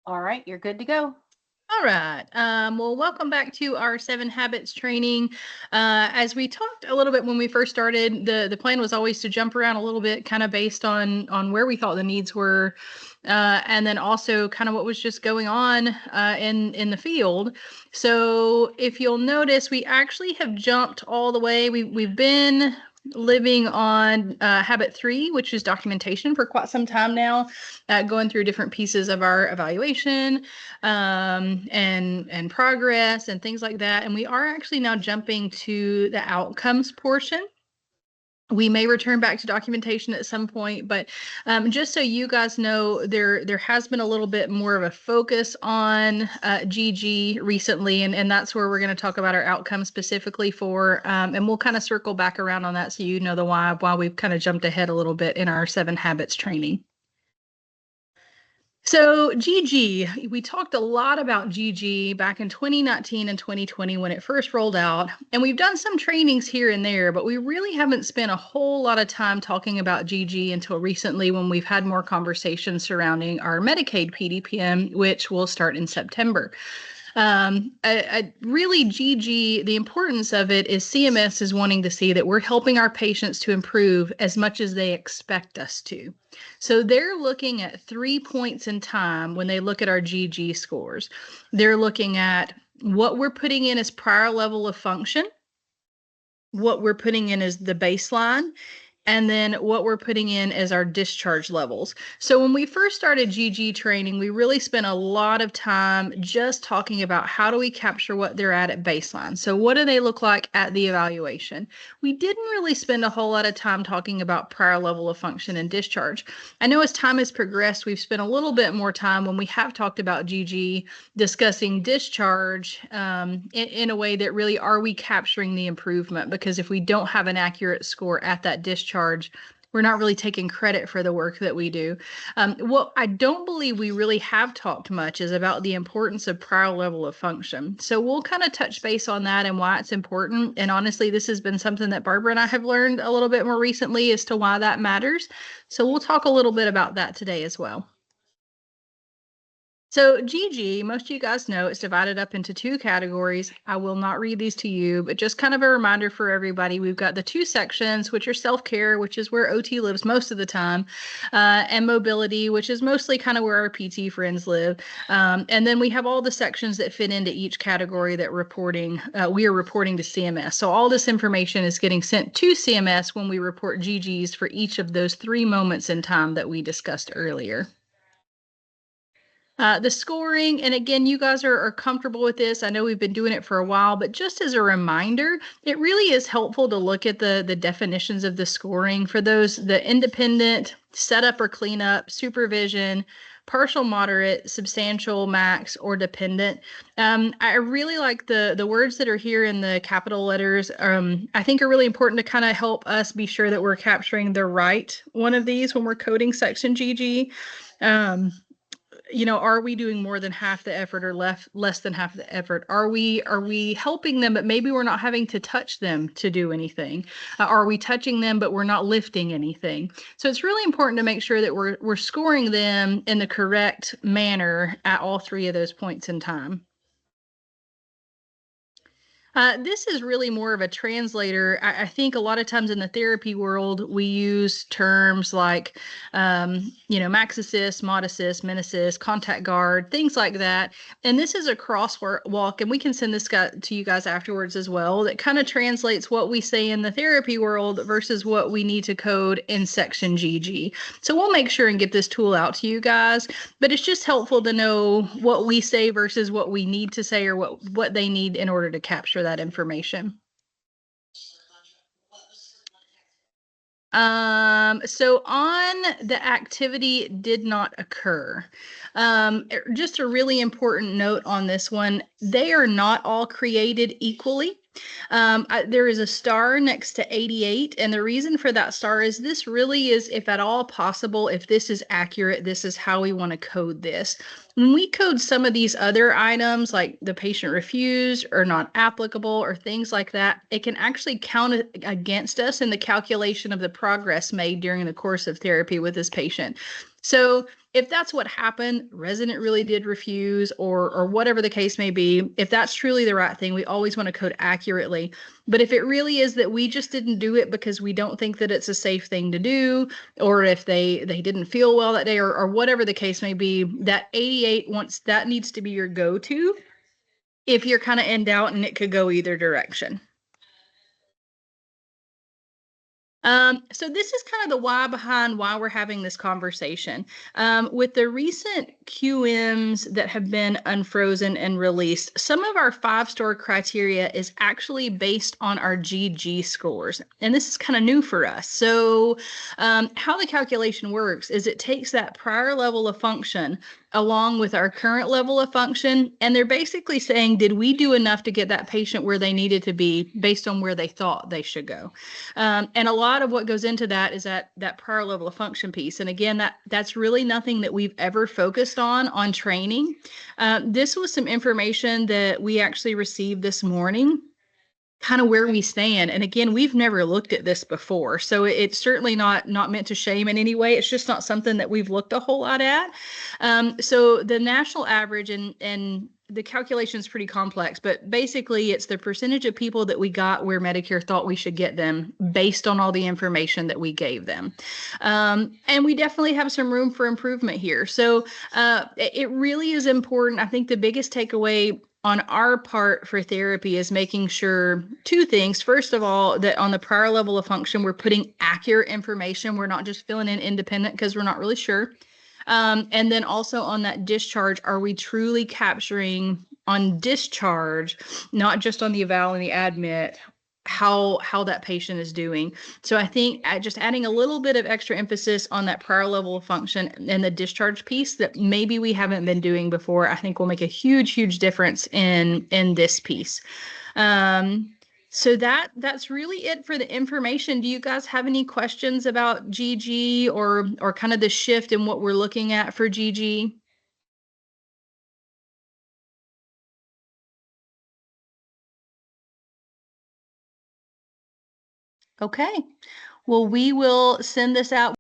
All right, you're good to go. All right. Well, welcome back to our 7 Habits training. As we talked a little bit when we first started, the plan was always to jump around a little bit, kind of based on where we thought the needs were, and then also kind of what was just going on in the field. So, if you'll notice, we actually have jumped all the way. We've been living on habit 3, which is documentation, for quite some time now, going through different pieces of our evaluation and progress and things like that. And we are actually now jumping to the outcomes portion. We may return back to documentation at some point, but just so you guys know, there has been a little bit more of a focus on GG recently, and that's where we're going to talk about our outcomes specifically for, and we'll kind of circle back around on that so you know the why we've kind of jumped ahead a little bit in our 7 Habits training. So GG, we talked a lot about GG back in 2019 and 2020 when it first rolled out, and we've done some trainings here and there, but we really haven't spent a whole lot of time talking about GG until recently when we've had more conversations surrounding our Medicaid PDPM, which will start in September. Really, GG, the importance of it is CMS is wanting to see that we're helping our patients to improve as much as they expect us to. So they're looking at 3 points in time when they look at our GG scores. They're looking at what we're putting in as prior level of function, what we're putting in as the baseline, and then what we're putting in as our discharge levels. So when we first started GG training, we really spent a lot of time just talking about how do we capture what they're at baseline. So what do they look like at the evaluation? We didn't really spend a whole lot of time talking about prior level of function and discharge. I know as time has progressed, we've spent a little bit more time when we have talked about GG discussing discharge in a way that really, are we capturing the improvement? Because if we don't have an accurate score at that discharge, we're not really taking credit for the work that we do. What I don't believe we really have talked much is about the importance of prior level of function. So we'll kind of touch base on that and why it's important. And honestly, this has been something that Barbara and I have learned a little bit more recently as to why that matters. So we'll talk a little bit about that today as well. So GG, most of you guys know, it's divided up into 2 categories. I will not read these to you, but just kind of a reminder for everybody. We've got the 2 sections, which are self-care, which is where OT lives most of the time, and mobility, which is mostly kind of where our PT friends live. And then we have all the sections that fit into each category that we are reporting to CMS. So all this information is getting sent to CMS when we report GGs for each of those 3 moments in time that we discussed earlier. The scoring, and again, you guys are comfortable with this. I know we've been doing it for a while, but just as a reminder, it really is helpful to look at the definitions of the scoring for those, the independent, setup or cleanup, supervision, partial, moderate, substantial, max, or dependent. I really like the words that are here in the capital letters. I think are really important to kind of help us be sure that we're capturing the right one of these when we're coding section GG. Are we doing more than half the effort or less than half the effort? Are we helping them, but maybe we're not having to touch them to do anything? Are we touching them, but we're not lifting anything? So it's really important to make sure that we're scoring them in the correct manner at all 3 of those points in time. This is really more of a translator. I think a lot of times in the therapy world, we use terms like, max assist, mod assist, min assist, contact guard, things like that. And this is a crosswalk, and we can send this to you guys afterwards as well, that kind of translates what we say in the therapy world versus what we need to code in section GG. So we'll make sure and get this tool out to you guys, but it's just helpful to know what we say versus what we need to say or what they need in order to capture that information. So on the activity did not occur. Just a really important note on this one, they are not all created equally. There is a star next to 88, and the reason for that star is this really is, if at all possible, if this is accurate, this is how we want to code this. When we code some of these other items, like the patient refused or not applicable or things like that, it can actually count against us in the calculation of the progress made during the course of therapy with this patient. So if that's what happened, resident really did refuse, or whatever the case may be, if that's truly the right thing, we always want to code accurately. But if it really is that we just didn't do it because we don't think that it's a safe thing to do, or if they didn't feel well that day, or whatever the case may be, that 88 once that needs to be your go-to if you're kind of in doubt and it could go either direction. So this is kind of the why behind why we're having this conversation. With the recent QMs that have been unfrozen and released, some of our 5-star criteria is actually based on our GG scores. And this is kind of new for us. So how the calculation works is it takes that prior level of function along with our current level of function, and they're basically saying, did we do enough to get that patient where they needed to be based on where they thought they should go? And a lot of what goes into that is that prior level of function piece. And again, that's really nothing that we've ever focused on training. This was some information that we actually received this morning, kind of where we stand. And again, we've never looked at this before, so it's certainly not meant to shame in any way. It's just not something that we've looked a whole lot at. So the national average, and the calculation is pretty complex, but basically it's the percentage of people that we got where Medicare thought we should get them based on all the information that we gave them. And we definitely have some room for improvement here. So it really is important. I think the biggest takeaway on our part for therapy is making sure 2 things. First of all, that on the prior level of function, we're putting accurate information. We're not just filling in independent because we're not really sure. And then also on that discharge, are we truly capturing on discharge, not just on the eval and the admit, how that patient is doing? So I think just adding a little bit of extra emphasis on that prior level of function and the discharge piece that maybe we haven't been doing before, I think will make a huge difference in this piece. So that's really it for the information. Do you guys have any questions about GG or kind of the shift in what we're looking at for GG? Okay. Well, we will send this out.